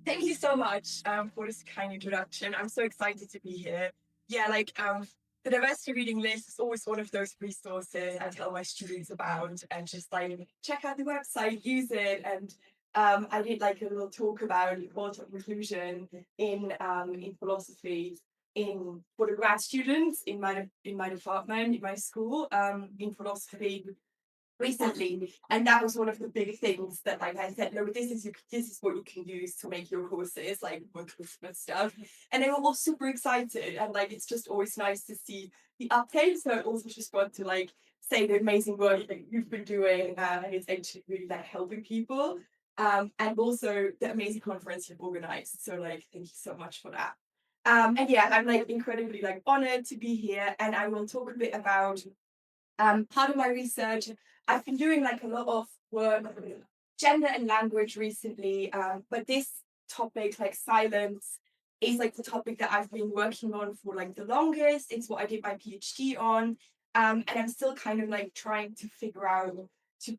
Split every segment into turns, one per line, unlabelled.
Thank you so much for this kind introduction. I'm so excited to be here. Yeah, the diversity reading list is always one of those resources I tell my students about, and just like check out the website, use it. And I did like a little talk about multiple inclusion in philosophy for the grad students in my department, in my school, in philosophy recently, and that was one of the big things that like I said, no, this is what you can use to make your courses like more inclusive stuff, and they were all super excited, and like it's just always nice to see the uptake. So I also just want to like say the amazing work that you've been doing, and it's actually really like helping people, and also the amazing conference you've organized. So like thank you so much for that. And yeah, I'm like incredibly like honored to be here, and I will talk a bit about part of my research. I've been doing like a lot of work with gender and language recently, but this topic, like silence, is like the topic that I've been working on for like the longest. It's what I did my PhD on, and I'm still kind of like trying to figure out to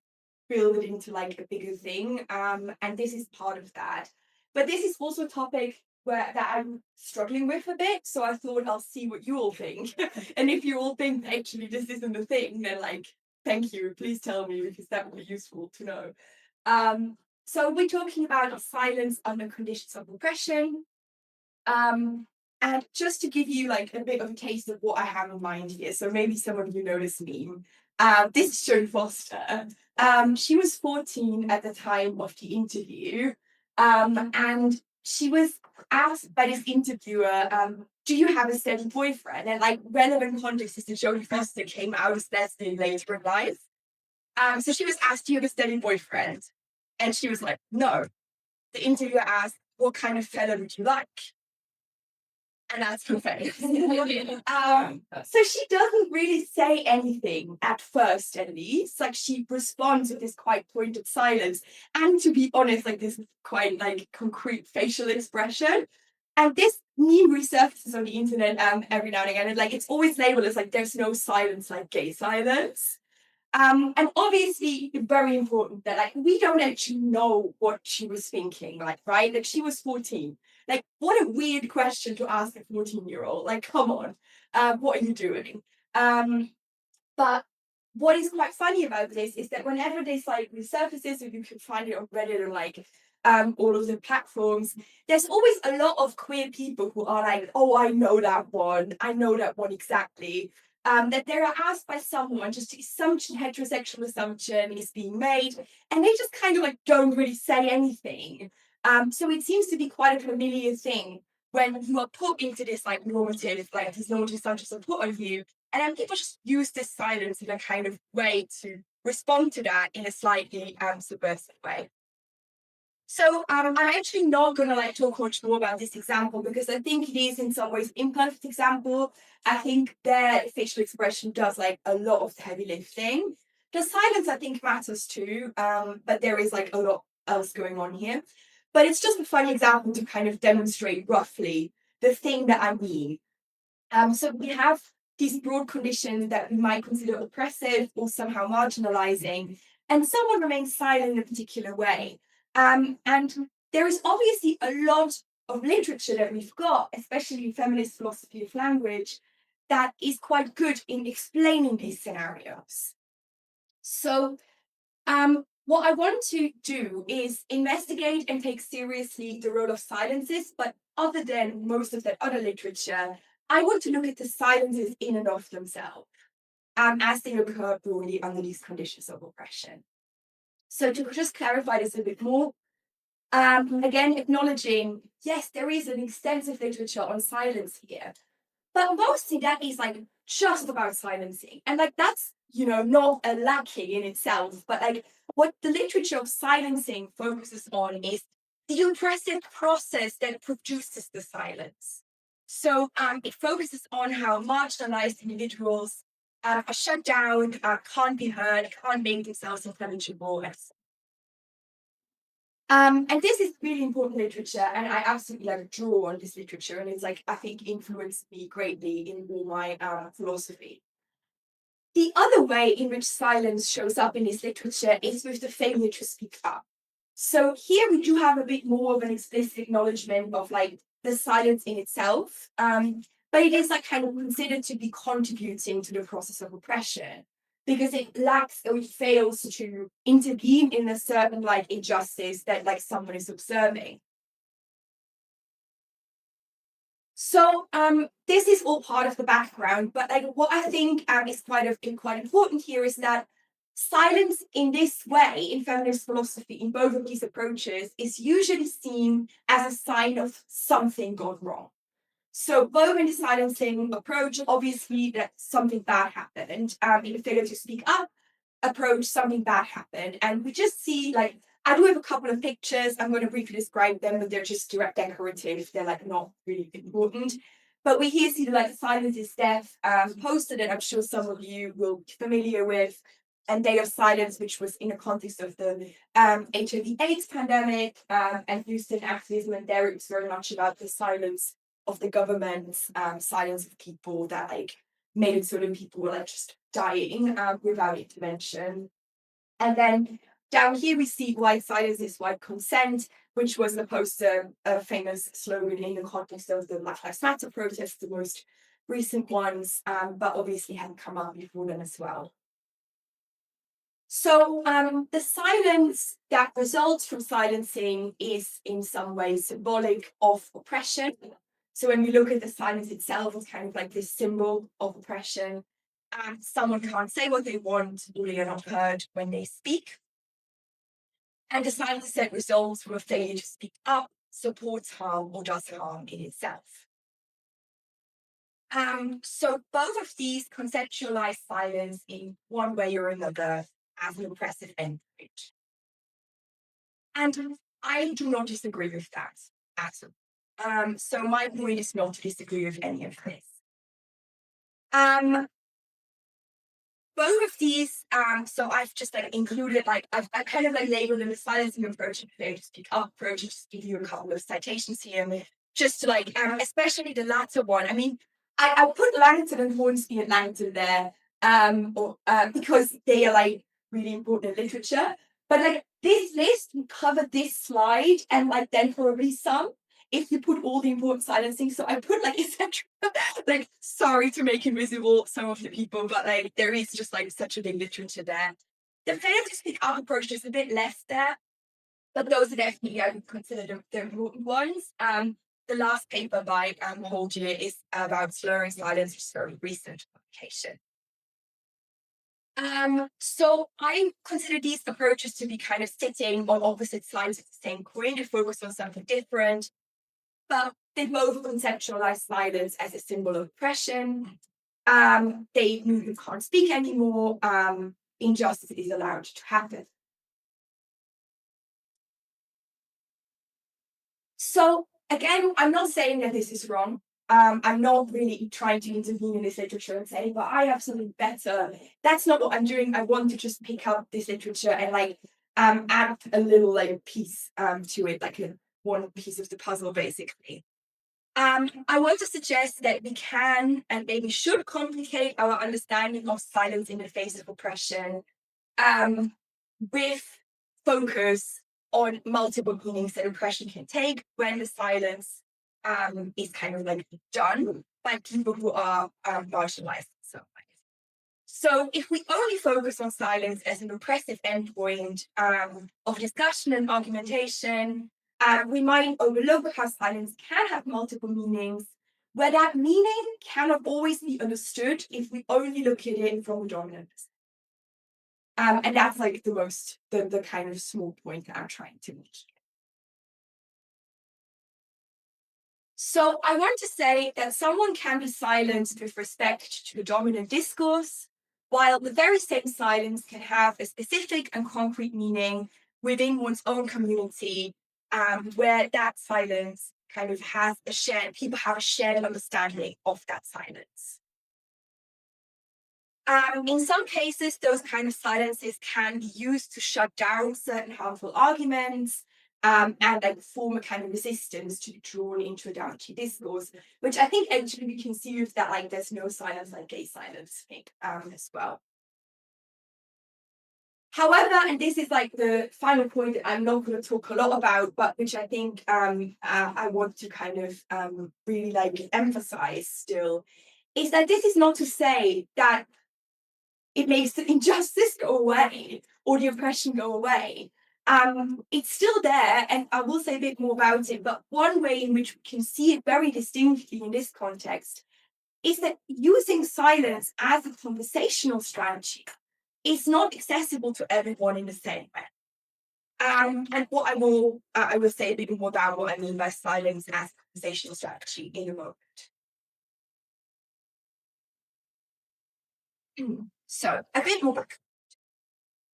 build it into like a bigger thing. And this is part of that. But this is also a topic that I'm struggling with a bit. So I thought I'll see what you all think. And if you all think actually this isn't the thing, then like, thank you, please tell me, because that would be useful to know. So we're talking about silence under conditions of oppression. And just to give you like a bit of a taste of what I have in mind here, so maybe some of you know this meme. This is Jodie Foster. She was 14 at the time of the interview, and she was asked by this interviewer, do you have a steady boyfriend? And like relevant context is that Jodie Foster came out as lesbian later in life. So she was asked, do you have a steady boyfriend? And she was like, no. The interviewer asked, what kind of fella would you like? And that's her face. So she doesn't really say anything at first, at least. Like she responds with this quite pointed silence, and to be honest, like this quite like concrete facial expression. And this meme resurfaces on the internet every now and again. And like it's always labeled as like there's no silence like gay silence. And obviously very important that like we don't actually know what she was thinking, like, right? Like she was 14. Like, what a weird question to ask a 14-year-old. Like, come on, what are you doing? But what is quite funny about this is that whenever this like resurfaces, or you can find it on Reddit and like all of the platforms, there's always a lot of queer people who are like, oh, I know that one exactly. That they are asked by someone, just the assumption, heterosexual assumption is being made, and they just kind of like don't really say anything. So it seems to be quite a familiar thing when you are put into this like normative, like these normative assumptions are put on you, and then people just use this silence in a kind of way to respond to that in a slightly subversive way. So I'm actually not going to like talk much more about this example because I think it is in some ways imperfect example. I think their facial expression does like a lot of the heavy lifting. The silence I think matters too, but there is like a lot else going on here. But it's just a funny example to kind of demonstrate roughly the thing that I mean. So we have these broad conditions that we might consider oppressive or somehow marginalizing, and someone remains silent in a particular way. And there is obviously a lot of literature that we've got, especially feminist philosophy of language, that is quite good in explaining these scenarios. So what I want to do is investigate and take seriously the role of silences, but other than most of that other literature, I want to look at the silences in and of themselves, as they occur broadly under these conditions of oppression. So to just clarify this a bit more, again, acknowledging, yes, there is an extensive literature on silence here, but mostly that is like just about silencing. And like that's, not a lacking in itself, but like what the literature of silencing focuses on is the oppressive process that produces the silence. So it focuses on how marginalized individuals are shut down, can't be heard, can't make themselves intelligible. And this is really important literature, and I absolutely like draw on this literature, and it's like I think influenced me greatly in all my philosophy. The other way in which silence shows up in this literature is with the failure to speak up. So here we do have a bit more of an explicit acknowledgement of like the silence in itself, but it is like kind of considered to be contributing to the process of oppression because it lacks or it fails to intervene in a certain like injustice that like someone is observing. So this is all part of the background, but like what I think is quite important here is that silence in this way in feminist philosophy in both of these approaches is usually seen as a sign of something gone wrong. So both in the silencing approach, obviously that something bad happened, in the failure to speak up approach, something bad happened, and we just see like I do have a couple of pictures. I'm going to briefly describe them, but they're just direct decorative. They're like not really important. But we here see the like silence is death poster that I'm sure some of you will be familiar with, and Day of Silence, which was in the context of the HIV/AIDS pandemic and Houston activism, and there it was very much about the silence of the government, silence of people that like made it so that people were like just dying without intervention. And then down here we see white silence is white consent, which was the poster, a famous slogan in the context of the Black Lives Matter protests, the most recent ones, but obviously had come up before them as well. So the silence that results from silencing is in some ways symbolic of oppression. So when we look at the silence itself, it's kind of like this symbol of oppression. Someone can't say what they want, or they are not heard when they speak. And the silence that results from a failure to speak up supports harm or does harm in itself. So both of these conceptualize silence in one way or another as an oppressive endpoint. And I do not disagree with that at all. So my point is not to disagree with any of this. Both of these, so I've just like included, like I've kind of like labeled them as silencing approach and failure to speak up approach. Just give you a couple of citations here, just to like, especially the latter one. I mean, I put Langton and Hornsby and Langton there, because they are like really important in literature. But like this list, we cover this slide and like then probably some if you put all the important silencing. So I put like etc. Like sorry to make invisible some of the people, but like there is just like such a big literature there. The failure to speak up approach is a bit less there, but those are definitely I would consider the important ones. The last paper by Holgier is about slurring silence, which is a very recent publication. So I consider these approaches to be kind of sitting on opposite sides of the same coin to focus on something different, but they both conceptualize silence as a symbol of oppression. They mean you can't speak anymore. Injustice is allowed to happen. So again, I'm not saying that this is wrong. I'm not really trying to intervene in this literature and say, but I have something better. That's not what I'm doing. I want to just pick up this literature and like add a little like piece to it, like one piece of the puzzle, basically. I want to suggest that we can and maybe should complicate our understanding of silence in the face of oppression with focus on multiple meanings that oppression can take when the silence is kind of like done by people who are marginalized. So if we only focus on silence as an oppressive endpoint of discussion and argumentation, we might overlook how silence can have multiple meanings, where that meaning cannot always be understood if we only look at it from the dominant. And that's like the kind of small point that I'm trying to make. So I want to say that someone can be silenced with respect to the dominant discourse, while the very same silence can have a specific and concrete meaning within one's own community, where that silence kind of has people have a shared understanding of that silence. In some cases, those kind of silences can be used to shut down certain harmful arguments and like form a kind of resistance to be drawn into a downty discourse, which I think actually we can see with that like there's no silence like gay silence thing as well. However, and this is like the final point that I'm not going to talk a lot about, but which I think I want to kind of really like emphasize still, is that this is not to say that it makes the injustice go away or the oppression go away. It's still there, and I will say a bit more about it, but one way in which we can see it very distinctly in this context is that using silence as a conversational strategy is not accessible to everyone in the same way. And what I will say a bit more about what I mean by silence as a conversational strategy in a moment. So, a bit more back.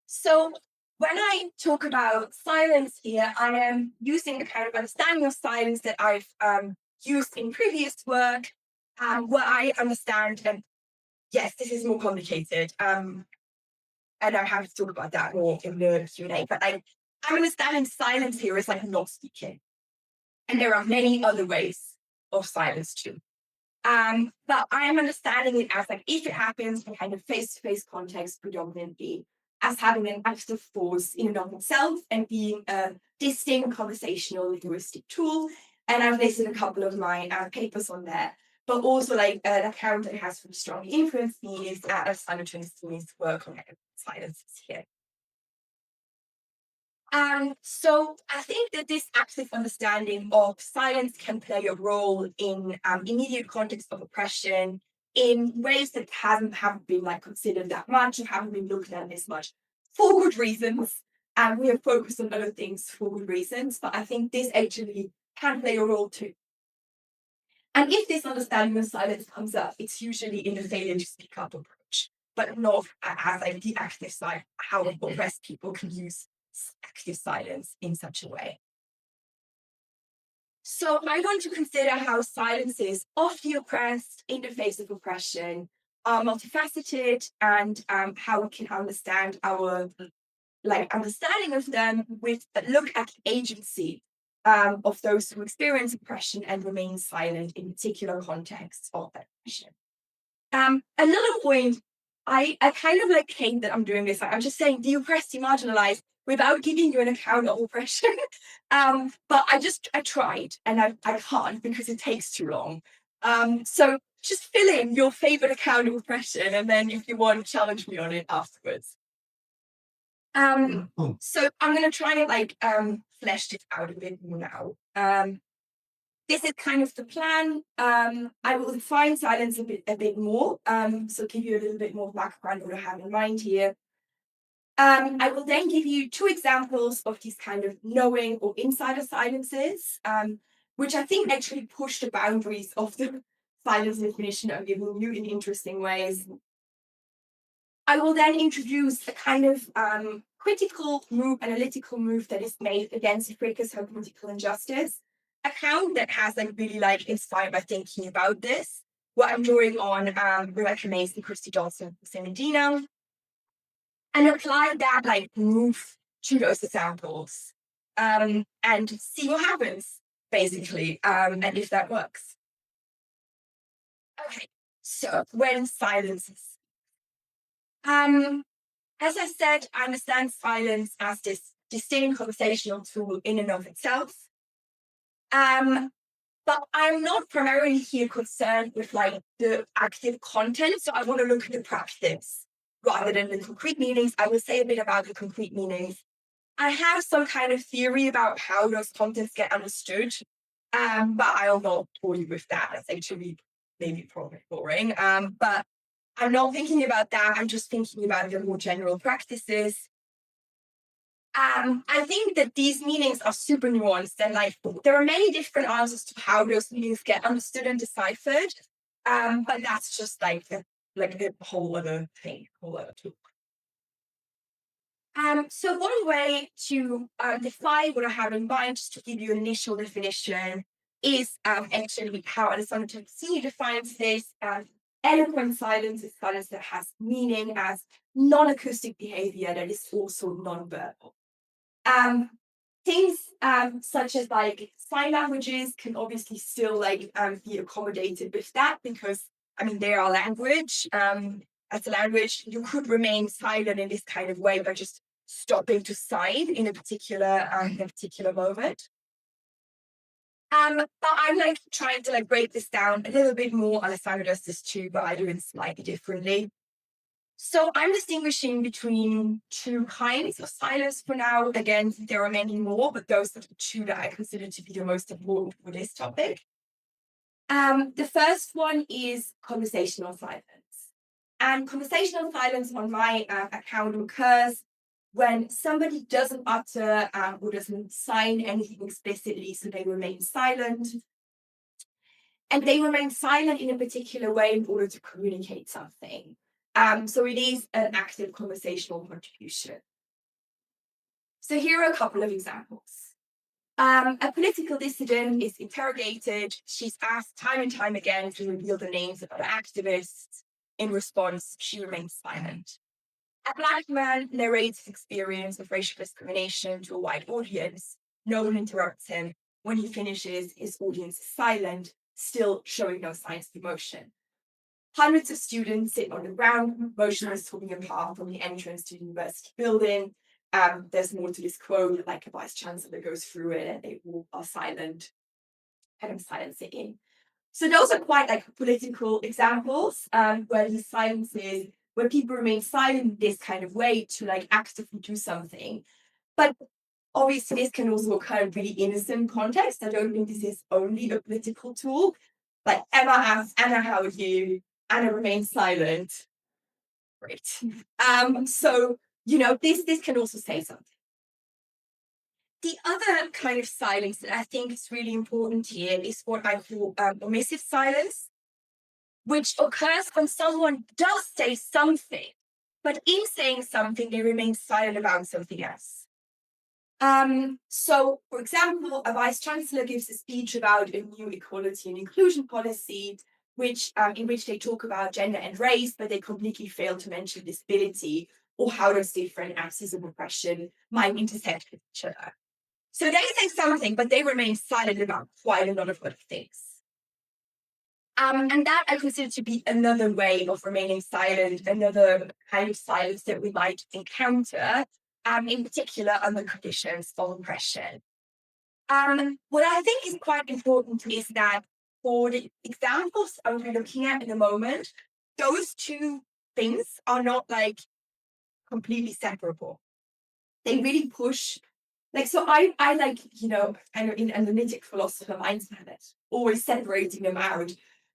So, when I talk about silence here, I am using a kind of understanding of silence that I've used in previous work, where I understand, and yes, this is more complicated, and I have to talk about that more in the Q&A, but I'm understanding silence here is like not speaking. And there are many other ways of silence too. But I am understanding it as like if it happens in kind of face-to-face context predominantly, as having an active force in and of itself and being a distinct conversational linguistic tool. And I've listed a couple of my papers on that, but also like an account that has really strongly influenced me is Simon Smith's work on silences here. So I think that this active understanding of silence can play a role in immediate context of oppression in ways that haven't been like considered that much or haven't been looked at this much for good reasons. And we have focused on other things for good reasons, but I think this actually can play a role too. And if this understanding of silence comes up, it's usually in the failure to speak up approach, but not as like the active side, how oppressed people can use active silence in such a way. So I want to consider how silences of the oppressed in the face of oppression are multifaceted and how we can understand our understanding of them with a look at agency of those who experience oppression and remain silent in particular contexts of that oppression. Another point, I kind of like hate that I'm doing this. I'm just saying the oppressed, the marginalised, without giving you an account of oppression. But I tried and I can't because it takes too long. So just fill in your favorite account of oppression and then if you want, challenge me on it afterwards. So I'm going to try and flesh this out a bit more now. This is kind of the plan. I will define silence a bit more, so give you a little bit more background what I have in mind here. I will then give you two examples of these kind of knowing or insider silences, which I think actually push the boundaries of the silence definition I'm giving you in interesting ways. I will then introduce a kind of critical move, analytical move that is made against Africa's political injustice account that has really inspired my thinking about this. What I'm drawing on Rebecca Mason, Christy Johnson, Sam Medina, and apply that move to those examples and see what happens, basically, and if that works. Okay, so when silences. As I said, I understand silence as this distinct conversational tool in and of itself. But I'm not primarily here concerned with the active content. So I want to look at the practice rather than the concrete meanings. I will say a bit about the concrete meanings. I have some kind of theory about how those contents get understood, but I'll not bore you with that. That's actually maybe probably boring. But I'm not thinking about that. I'm just thinking about the more general practices. I think that these meanings are super nuanced and there are many different answers to how those meanings get understood and deciphered. But that's just a whole other thing, whole other talk. So one way to define what I have in mind, just to give you an initial definition, is actually how Alessandro Tomasini defines this. Eloquent silence is silence that has meaning as non-acoustic behavior that is also non-verbal. Things such as sign languages can obviously still be accommodated with that because they are language. As a language, you could remain silent in this kind of way by just stopping to side in a particular moment. But I'm like trying to like break this down a little bit more. Alessandro does this too, but I do it slightly differently. So I'm distinguishing between two kinds of silence for now. Again, there are many more, but those are the two that I consider to be the most important for this topic. The first one is conversational silence. And conversational silence on my account occurs when somebody doesn't utter or doesn't sign anything explicitly, so they remain silent. And they remain silent in a particular way in order to communicate something. So it is an active conversational contribution. So here are a couple of examples. A political dissident is interrogated. She's asked time and time again to reveal the names of other activists. In response, she remains silent. A Black man narrates his experience of racial discrimination to a wide audience. No one interrupts him. When he finishes, his audience is silent, still showing no signs of emotion. Hundreds of students sit on the ground, motionless, talking apart from the entrance to the university building. There's more to this quote, like a vice chancellor goes through it and they all are silent, kind of silent sitting. So those are quite like political examples where the silence is, where people remain silent in this kind of way to like actively do something. But obviously this can also occur in really innocent context. I don't think this is only a political tool. Like Emma asks, Anna, how are you? Anna remains silent. Great. So, you know, this can also say something. The other kind of silence that I think is really important here is what I call omissive silence, which occurs when someone does say something, but in saying something, they remain silent about something else. So, for example, a vice chancellor gives a speech about a new equality and inclusion policy, which in which they talk about gender and race, but they completely fail to mention disability or how those different axes of oppression might intersect with each other. So they say something, but they remain silent about quite a lot of other things. And that I consider to be another way of remaining silent, another kind of silence that we might encounter, in particular under conditions of oppression. What I think is quite important is that for the examples I'm looking at in a moment, those two things are not like completely separable. They really push, like, so I like, you know, kind of in analytic philosopher mindset, always separating them out.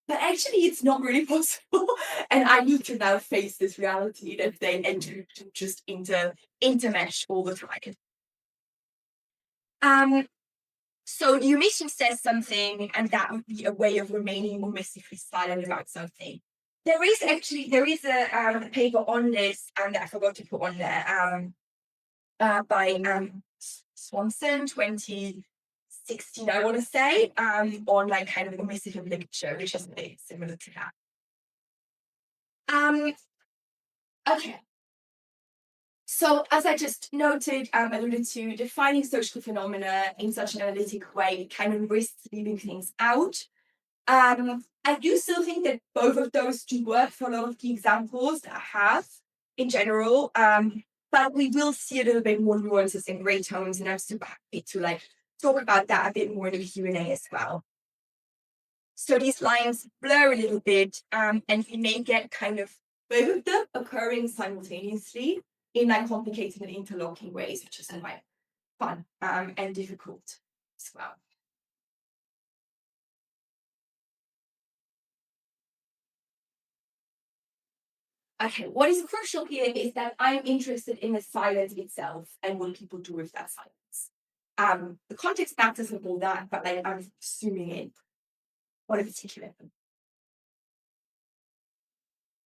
But actually, it's not really possible. And I need to now face this reality that they enter to just intermesh all the time. So the omission says something, and that would be a way of remaining omissively silent about something. There is a paper on this, and I forgot to put on there, by Swanson, 2016, I want to say, on like kind of omissive literature, which is a bit similar to that. Okay. So, as I just noted, alluded to, defining social phenomena in such an analytic way kind of risks leaving things out. I do still think that both of those do work for a lot of the examples that I have in general. But we will see a little bit more nuances and gray tones, and I'm super happy to like talk about that a bit more in the Q&A as well. So these lines blur a little bit, and we may get kind of both of them occurring simultaneously in like complicated and interlocking ways, which is quite fun and difficult as well. Okay, what is crucial here is that I'm interested in the silence itself and what people do with that silence. The context matters and all that, but like I'm zooming in on a particular thing.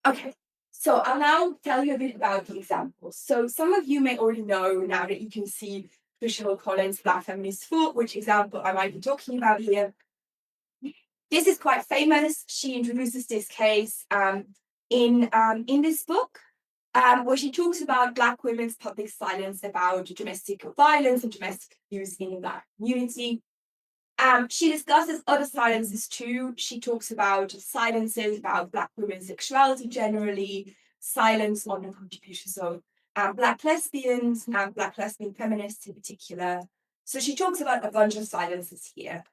Okay, so I'll now tell you a bit about the examples. So some of you may already know now that you can see Michelle Collins' Black feminist thought, which example I might be talking about here. This is quite famous. She introduces this case in this book, where she talks about Black women's public silence about domestic violence and domestic abuse in the Black community. She discusses other silences too. She talks about silences about Black women's sexuality generally, silence on the contributions of Black lesbians and Black lesbian feminists in particular. So she talks about a bunch of silences here.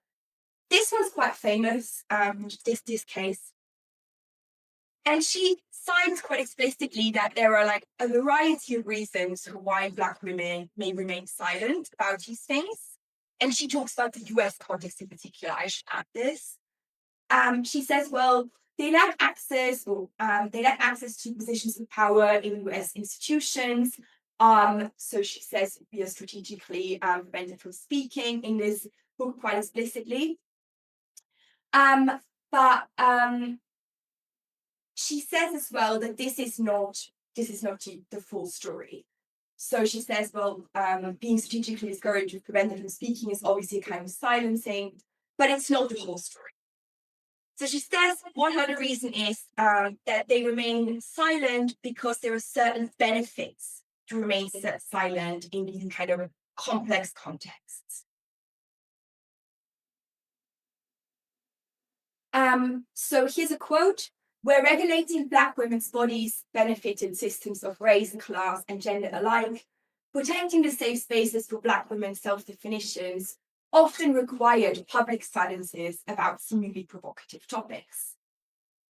This one's quite famous, this case. And she cites quite explicitly that there are like a variety of reasons why Black women may remain silent about these things. And she talks about the US context in particular. I should add this. She says, well, they lack access to positions of power in US institutions. So she says we are strategically prevented from speaking in this book quite explicitly. But she says as well that this is not the full story. So she says, well, being strategically discouraged or prevented from speaking is obviously a kind of silencing, but it's not the whole story. So she says one other reason is that they remain silent because there are certain benefits to remain silent in these kind of complex contexts. So here's a quote: where regulating Black women's bodies benefited systems of race, class, and gender alike, protecting the safe spaces for Black women's self-definitions often required public silences about seemingly provocative topics.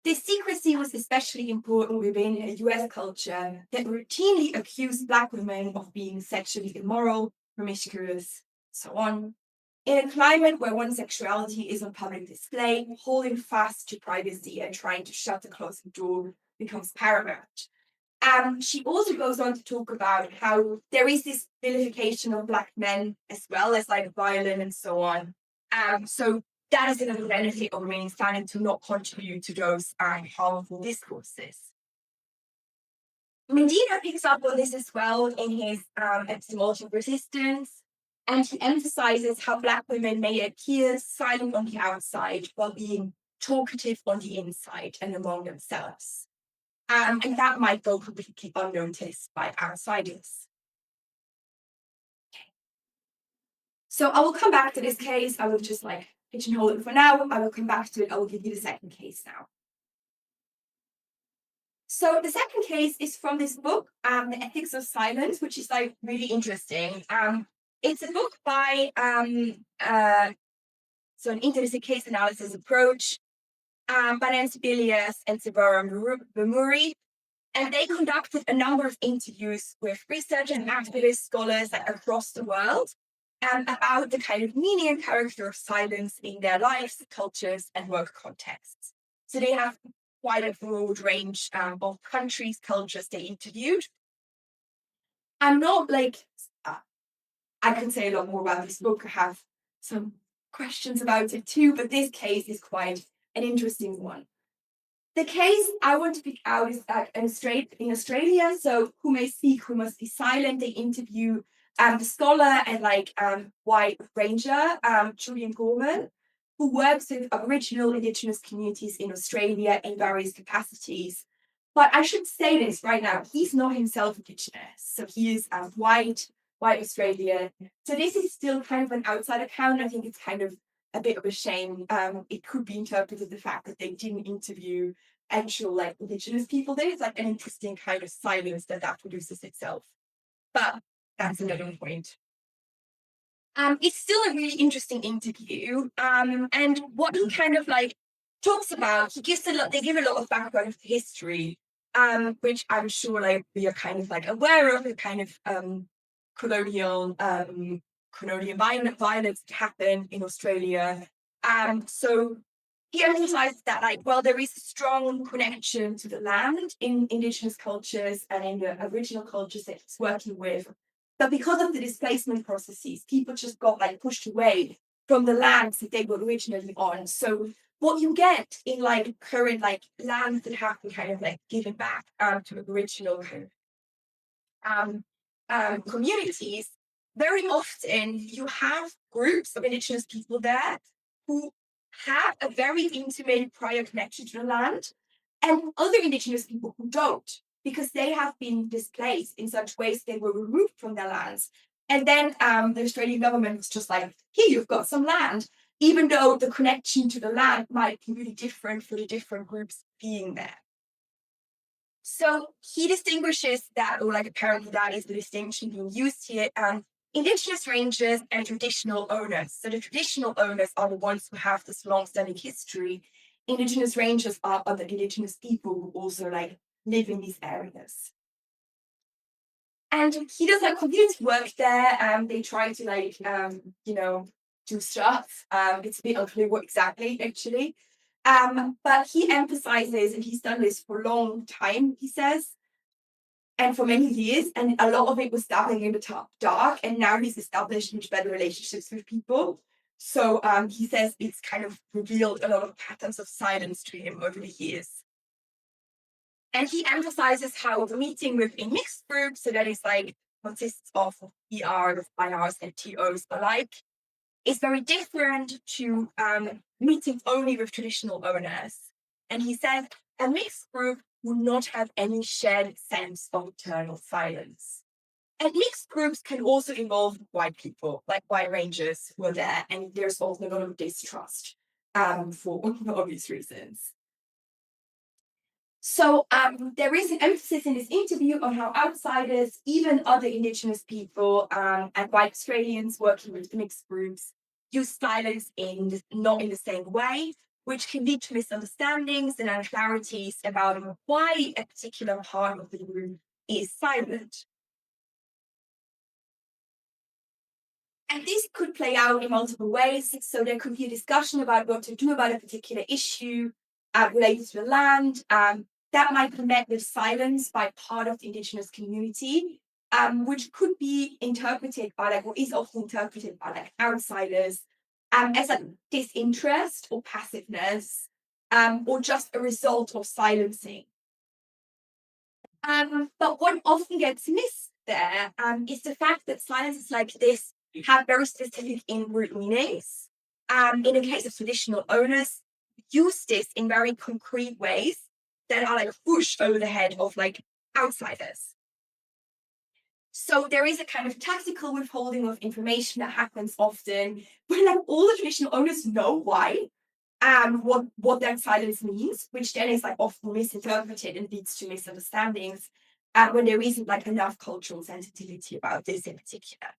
This secrecy was especially important within a US culture that routinely accused Black women of being sexually immoral, promiscuous, so on. In a climate where one's sexuality is on public display, holding fast to privacy and trying to shut the closet door becomes paramount. She also goes on to talk about how there is this vilification of Black men as well as like violent and so on. So that is another benefit of remaining silent, to not contribute to those harmful discourses. Medina picks up on this as well in his epistemology of resistance, and he emphasizes how Black women may appear silent on the outside while being talkative on the inside and among themselves. And that might go completely unnoticed by outsiders. Okay. So I will come back to this case. I will just like pigeonhole it for now. I will come back to it. I will give you the second case now. So the second case is from this book, The Ethics of Silence, which is like really interesting. It's a book by so an interdisciplinary case analysis approach by Nancy Bilias and Sabara Bamuri. And they conducted a number of interviews with researchers and activists, scholars like, across the world about the kind of meaning and character of silence in their lives, cultures, and work contexts. So they have quite a broad range of countries, cultures they interviewed. I'm not like, I can say a lot more about this book. I have some questions about it too, but this case is quite an interesting one. The case I want to pick out is that in Australia, so Who May Speak, Who Must Be Silent, they interview the scholar and like white ranger, Julian Gorman, who works with Aboriginal Indigenous communities in Australia in various capacities. But I should say this right now, he's not himself Indigenous, so he is white Australian. So this is still kind of an outside account. I think it's kind of a bit of a shame. It could be interpreted the fact that they didn't interview actual like Indigenous people there. It's like an interesting kind of silence that produces itself. But that's another point. It's still a really interesting interview. And what he kind of like talks about, they give a lot of background of history, which I'm sure like we are kind of like aware of, the kind of colonial violence that happened in Australia. So he emphasized that like, well, there is a strong connection to the land in Indigenous cultures and in the Aboriginal cultures that he's working with. But because of the displacement processes, people just got like pushed away from the lands that they were originally on. So what you get in like current like lands that have been kind of like given back to Aboriginal kind of communities, very often you have groups of Indigenous people there who have a very intimate prior connection to the land, and other Indigenous people who don't, because they have been displaced in such ways they were removed from their lands. And then the Australian government was just like, here, you've got some land, even though the connection to the land might be really different for the different groups being there. So he distinguishes that, or like apparently that is the distinction being used here, indigenous rangers and traditional owners. So the traditional owners are the ones who have this long-standing history. Indigenous rangers are other indigenous people who also like live in these areas. And he does like community work there. They try to like do stuff. It's a bit unclear what exactly actually. But he emphasizes, and he's done this for a long time, he says, and for many years, and a lot of it was dabbling in the top dark, and now he's established much better relationships with people. So he says it's kind of revealed a lot of patterns of silence to him over the years. And he emphasizes how the meeting within mixed groups, so that is like consists of ERs, IRs, and TOs alike, is very different to meetings only with traditional owners. And he said a mixed group would not have any shared sense of eternal silence. And mixed groups can also involve white people, like white rangers who are there, and there's also a lot of distrust for obvious reasons. So there is an emphasis in this interview on how outsiders, even other Indigenous people and white Australians working with mixed groups, use silence not in the same way, which can lead to misunderstandings and unclarities about why a particular part of the group is silent. And this could play out in multiple ways. So there could be a discussion about what to do about a particular issue related to the land. That might be met with silence by part of the Indigenous community, which could be interpreted by or is often interpreted by outsiders as a disinterest or passiveness, or just a result of silencing. But what often gets missed there is the fact that silences like this have very specific in-group meanings. In the case of traditional owners, use this in very concrete ways that are like whoosh over the head of like outsiders. So there is a kind of tactical withholding of information that happens often, but like all the traditional owners know why and what that silence means, which then is like often misinterpreted and leads to misunderstandings when there isn't like enough cultural sensitivity about this in particular.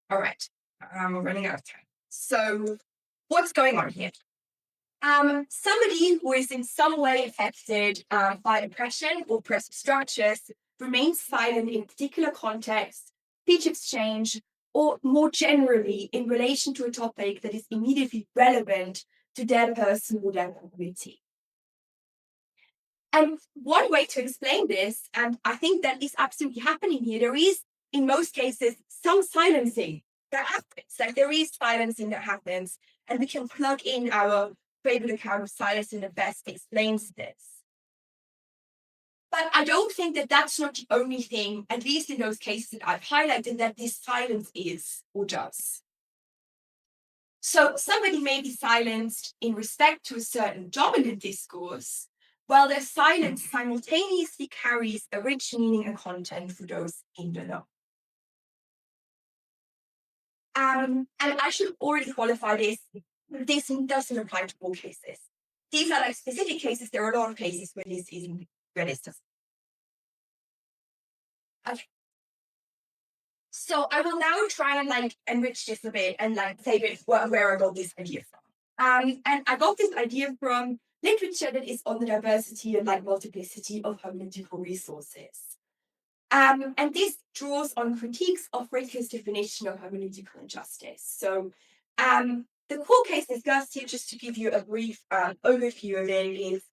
All right, we're running out of time. So what's going on here? Somebody who is in some way affected by oppression or oppressive structures remains silent in a particular context, speech exchange, or more generally in relation to a topic that is immediately relevant to their person or their community. And one way to explain this, and I think that is absolutely happening here, there is, in most cases, some silencing that happens. Like there is silencing that happens, and we can plug in our favorite account of silence in the best explains this. But I don't think that that's not the only thing, at least in those cases that I've highlighted, that this silence is or does. So somebody may be silenced in respect to a certain dominant discourse, while their silence simultaneously carries a rich meaning and content for those in the know. And I should already qualify this. This doesn't apply to all cases. These are like specific cases. There are a lot of cases where this isn't realistic. Okay. So I will now try and like enrich this a bit and like say where I got this idea from. And I got this idea from literature that is on the diversity and like multiplicity of hermeneutical resources. And this draws on critiques of Rilke's definition of hermeneutical injustice. So the core case discussed here, just to give you a brief overview of it, is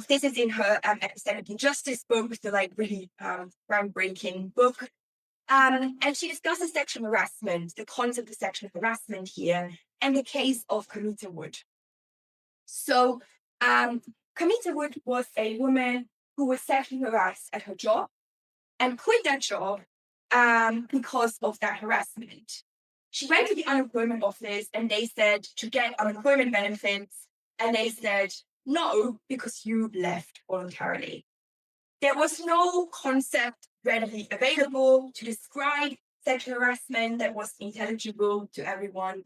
this is in her epistemic injustice book, the like really groundbreaking book. And she discusses sexual harassment, the concept of sexual harassment here, and the case of Kamita Wood. So Kamita Wood was a woman who was sexually harassed at her job and quit that job because of that harassment. She went to the unemployment office and they said to get unemployment benefits, and they said no, because you left voluntarily. There was no concept readily available to describe sexual harassment that was intelligible to everyone.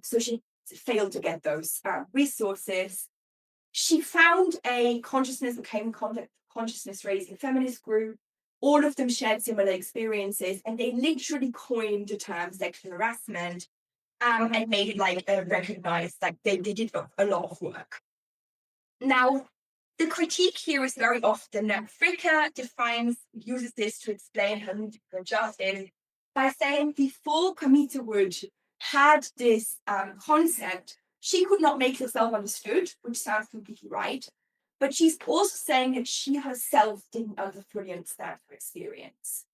So she failed to get those resources. she found a consciousness raising feminist group. All of them shared similar experiences, and they literally coined the term sexual harassment and made it like recognized, like they did a lot of work. Now, the critique here is very often that Fricker uses this to explain her political justice by saying before Comita Wood had this concept, she could not make herself understood, which sounds completely right. But she's also saying that she herself didn't fully understand her experience.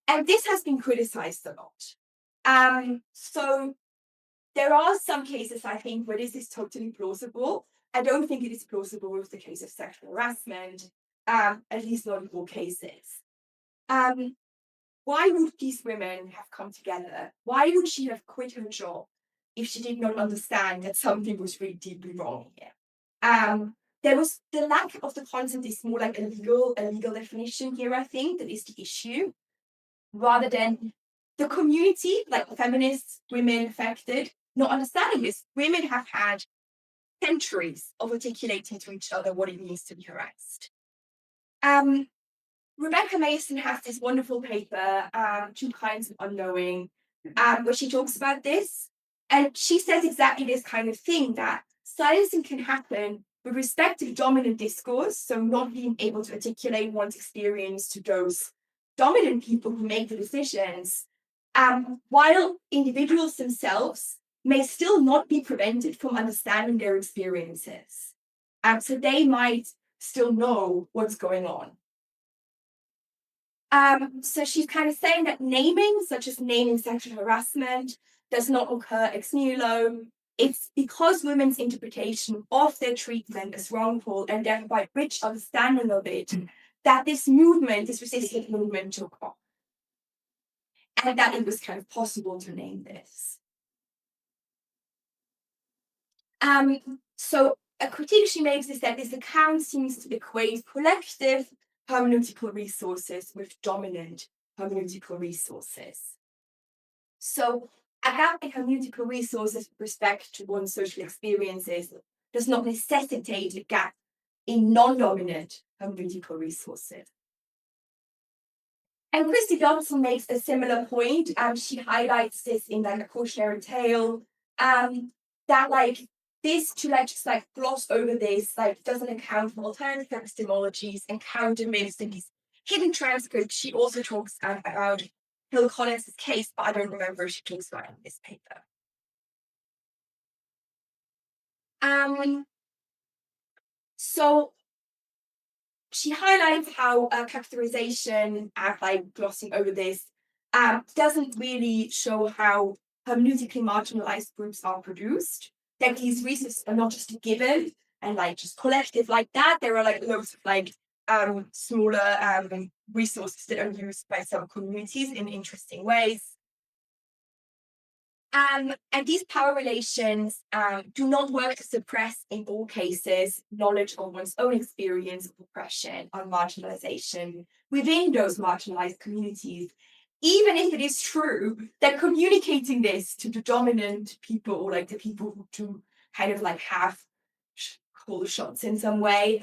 And this has been criticized a lot. So there are some cases, I think, where this is totally plausible. I don't think it is plausible with the case of sexual harassment, at least not in all cases. Why would these women have come together? Why would she have quit her job if she did not understand that something was really deeply wrong here? There was the lack of the concept is more like a legal definition here, I think, that is the issue, rather than the community, like feminists, women affected, not understanding this. Women have had centuries of articulating to each other what it means to be harassed. Rebecca Mason has this wonderful paper, Two Kinds of Unknowing, where she talks about this. And she says exactly this kind of thing, that silencing can happen with respect to dominant discourse, so not being able to articulate one's experience to those dominant people who make the decisions, while individuals themselves may still not be prevented from understanding their experiences. So they might still know what's going on. So she's kind of saying that naming, such as naming sexual harassment, does not occur ex nihilo. It's because women's interpretation of their treatment as wrongful and thereby rich understanding of it, that this movement, this resistance movement, took off. And that it was kind of possible to name this. So a critique she makes is that this account seems to equate collective hermeneutical resources with dominant hermeneutical resources. So having hermeneutical resources with respect to one's social experiences does not necessitate a gap in non-dominant hermeneutical resources. And Christy Johnson makes a similar point. She highlights this in like a cautionary tale, that like this to like just like gloss over this, like doesn't account for alternative epistemologies and counter myths and these hidden transcripts. She also talks about Hill Collins' case, but I don't remember if she talks about it in this paper. So she highlights how characterization, like glossing over this, doesn't really show how hermeneutically marginalized groups are produced. That these resources are not just given and like just collective like that. There are like loads of like smaller resources that are used by some communities in interesting ways. And these power relations do not work to suppress, in all cases, knowledge of one's own experience of oppression and marginalization within those marginalized communities, even if it is true that communicating this to the dominant people, or like the people who do kind of like have call the shots in some way,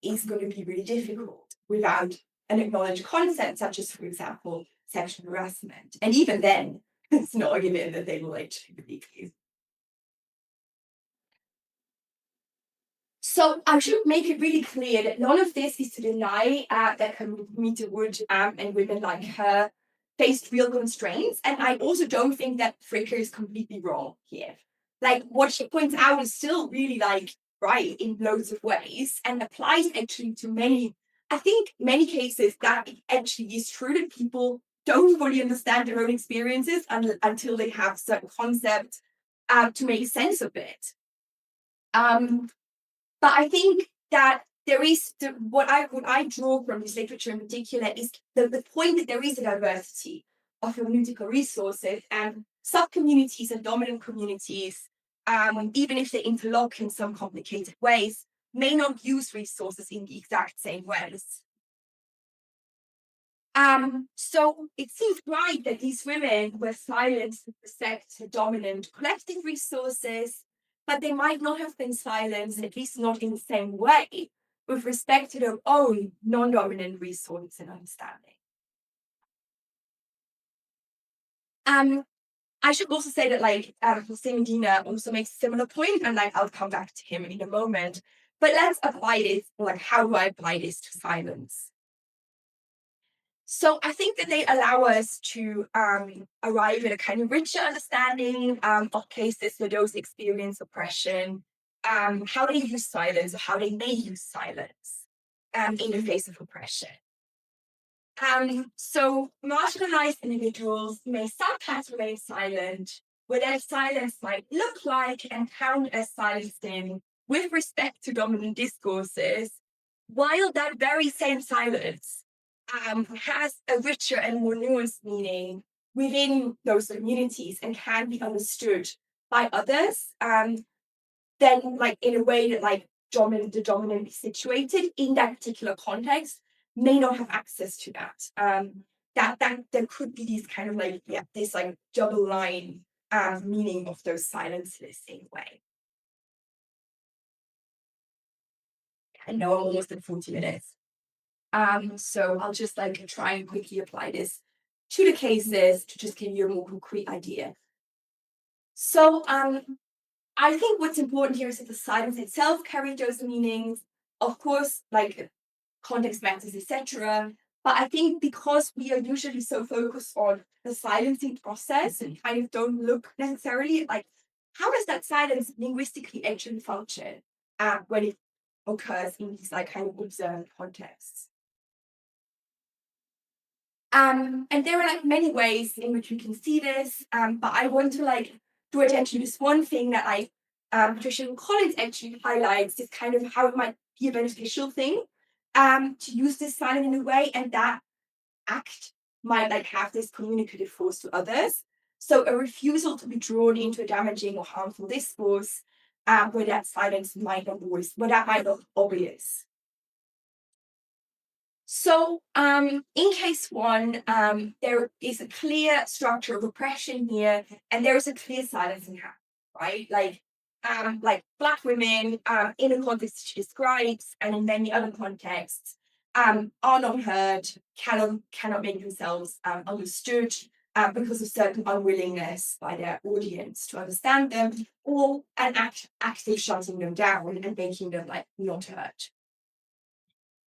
is going to be really difficult without an acknowledged concept, such as, for example, sexual harassment. And even then, it's not a given that they will actually believe you. So I should make it really clear that none of this is to deny that Comita Wood and women like her faced real constraints. And I also don't think that Fricker is completely wrong here. Like what she points out is still really like right in loads of ways and applies actually to many, I think many cases that it actually is true that people don't fully understand their own experiences until they have certain concepts to make sense of it. But I think that there is what I draw from this literature in particular is the point that there is a diversity of hermeneutical resources, and sub-communities and dominant communities, even if they interlock in some complicated ways, may not use resources in the exact same ways. So it seems right that these women were silenced with respect to dominant collective resources, but they might not have been silenced, at least not in the same way, with respect to their own non-dominant resources and understanding. I should also say that Jose Medina also makes a similar point, and I'll come back to him in a moment. But let's apply this, how do I apply this to silence? So I think that they allow us to arrive at a kind of richer understanding of cases where those experience oppression, how they use silence, or how they may use silence in the face of oppression. So marginalized individuals may sometimes remain silent, where their silence might look like and count as silencing with respect to dominant discourses, while that very same silence has a richer and more nuanced meaning within those communities and can be understood by others, then in a way that the dominantly situated in that particular context may not have access to that. That there could be these kind of this double line meaning of those silences in the same way. I know I'm almost at 40 minutes. So I'll just try and quickly apply this to the cases to just give you a more concrete idea. So I think what's important here is that the silence itself carried those meanings, of course, context matters, etc. But I think because we are usually so focused on the silencing process and kind of don't look necessarily at how does that silence linguistically actually function when it occurs in these kind of observed contexts. And there are many ways in which we can see this, but I want to draw attention to this one thing that Patricia Collins actually highlights is kind of how it might be a beneficial thing to use this silence in a way, and that act might have this communicative force to others. So a refusal to be drawn into a damaging or harmful discourse where that silence might not obvious. So in case one, there is a clear structure of oppression here, and there is a clear silencing happening, right? Black women in a context she describes, and in many other contexts, are not heard, cannot make themselves understood because of certain unwillingness by their audience to understand them, or an active shutting them down and making them not heard.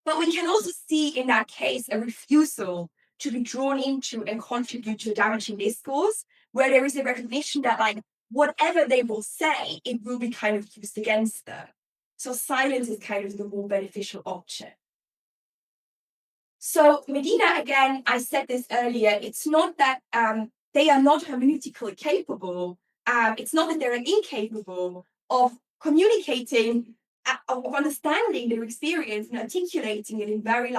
But we can also see in that case a refusal to be drawn into and contribute to a damaging discourse, where there is a recognition that whatever they will say, it will be kind of used against them. So silence is kind of the more beneficial option. So Medina, again, I said this earlier, it's not that they are not hermeneutically capable. It's not that they're incapable of communicating, of understanding their experience and articulating it in very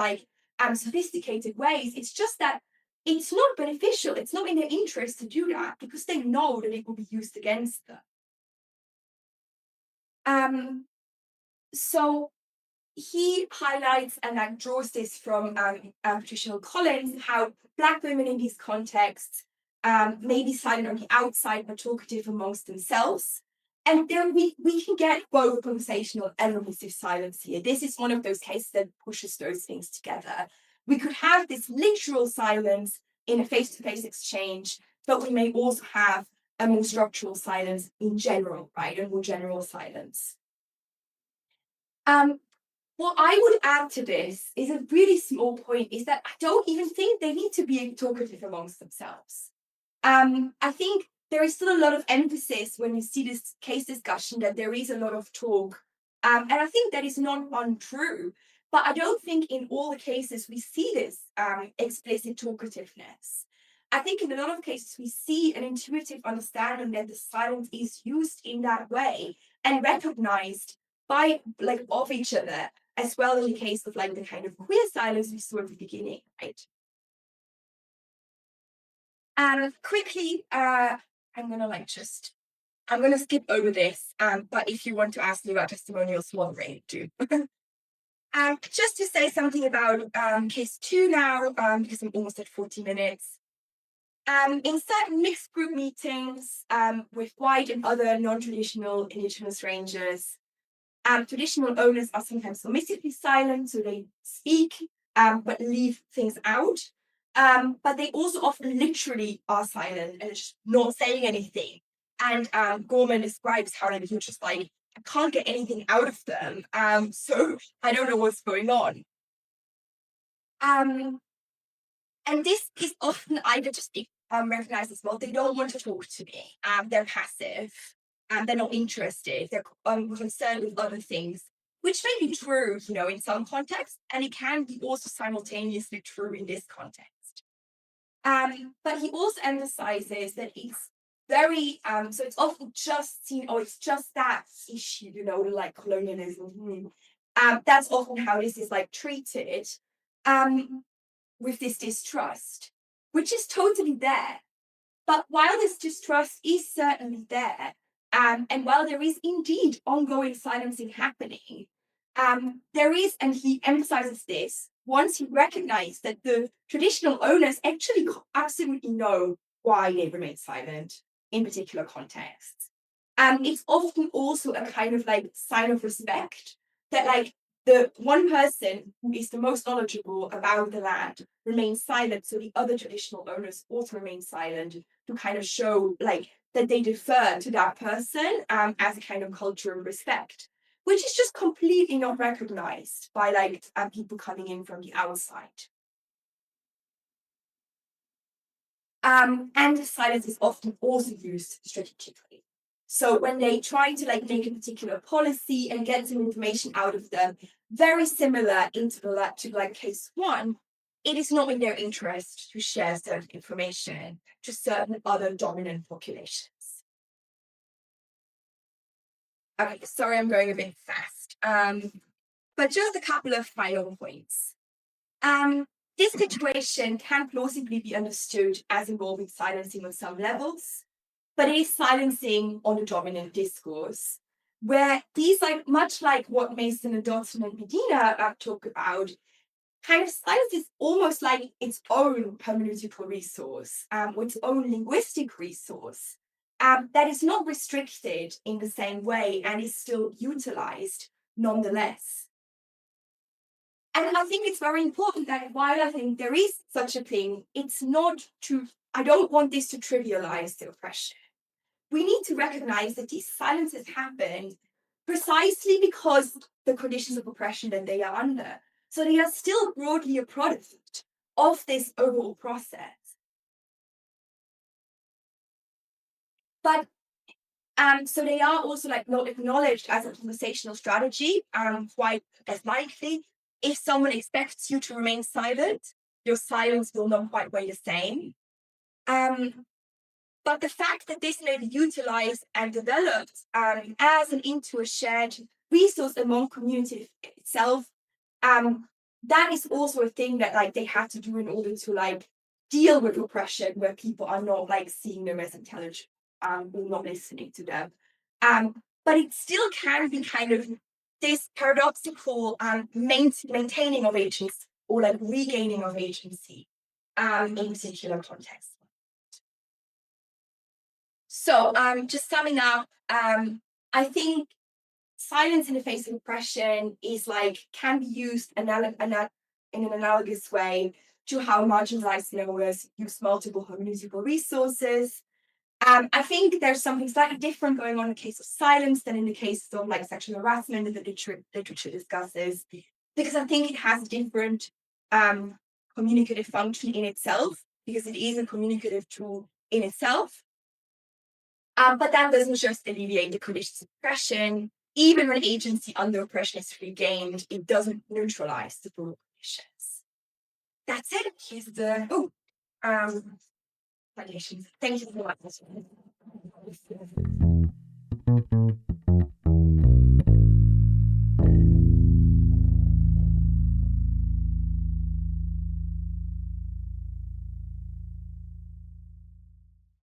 sophisticated ways. It's just that it's not beneficial. It's not in their interest to do that because they know that it will be used against them. So he highlights and draws this from Patricia Collins, how Black women in these contexts may be silent on the outside but talkative amongst themselves. And then we can get both conversational and omissive silence here. This is one of those cases that pushes those things together. We could have this literal silence in a face-to-face exchange, but we may also have a more structural silence in general, right? A more general silence. What I would add to this is a really small point, is that I don't even think they need to be talkative amongst themselves. I think there is still a lot of emphasis when you see this case discussion that there is a lot of talk. And I think that is not untrue, but I don't think in all the cases we see this explicit talkativeness. I think in a lot of cases we see an intuitive understanding that the silence is used in that way and recognized by of each other, as well in the case of the kind of queer silence we saw at the beginning, right? And quickly, I'm gonna skip over this, but if you want to ask me about testimonials, well, great, do. Just to say something about case 2 now, because I'm almost at 40 minutes. In certain mixed group meetings with white and other non-traditional indigenous rangers, traditional owners are sometimes submissively silent, so they speak but leave things out. But they also often literally are silent and just not saying anything. And Gorman describes how you're just like, I can't get anything out of them. So I don't know what's going on. And this is often either just recognized as well, they don't want to talk to me. They're passive. They're not interested. They're concerned with other things, which may be true, in some contexts, and it can be also simultaneously true in this context. But he also emphasizes that it's very, so it's often just seen, it's just that issue, like colonialism. That's often how this is like treated. With this distrust, which is totally there. But while this distrust is certainly there, and while there is indeed ongoing silencing happening, there is, and he emphasizes this, once he recognized that the traditional owners actually absolutely know why they remain silent in particular contexts. It's often also a kind of like sign of respect that like the one person who is the most knowledgeable about the land remains silent, so the other traditional owners also remain silent to kind of show like that they defer to that person as a kind of culture of respect, which is just completely not recognized by like people coming in from the outside. And silence is often also used strategically. So when they try to like make a particular policy and get some information out of them, very similar to like case one, it is not in their interest to share certain information to certain other dominant populations. Okay, sorry, I'm going a bit fast. But just a couple of final points. This situation can plausibly be understood as involving silencing on some levels, but it is silencing on the dominant discourse, where these, like much like what Mason and Dodson and Medina talk about, kind of silence is almost like its own hermeneutical resource, or its own linguistic resource, that is not restricted in the same way and is still utilized nonetheless. And I think it's very important that while I think there is such a thing, it's not to, I don't want this to trivialize the oppression. We need to recognize that these silences happen precisely because the conditions of oppression that they are under. So they are still broadly a product of this overall process. But so they are also like not acknowledged as a conversational strategy, quite as likely. If someone expects you to remain silent, your silence will not quite weigh the same. But the fact that this may be utilized and developed as an into a shared resource among community itself, that is also a thing that like they have to do in order to like deal with oppression, where people are not like seeing them as intelligent or not listening to them. But it still can be kind of this paradoxical maintaining of agency or like regaining of agency in particular contexts. So just summing up, I think silence in the face of oppression is like can be used in an analogous way to how marginalized knowers use multiple hermeneutical resources. I think there's something slightly different going on in the case of silence than in the case of like sexual harassment that the literature discusses, because I think it has a different communicative function in itself, because it is a communicative tool in itself. But that doesn't just alleviate the conditions of oppression. Even when agency under oppression is regained, it doesn't neutralize the brutal conditions. That's it. Here's the conditions. Thank you so much.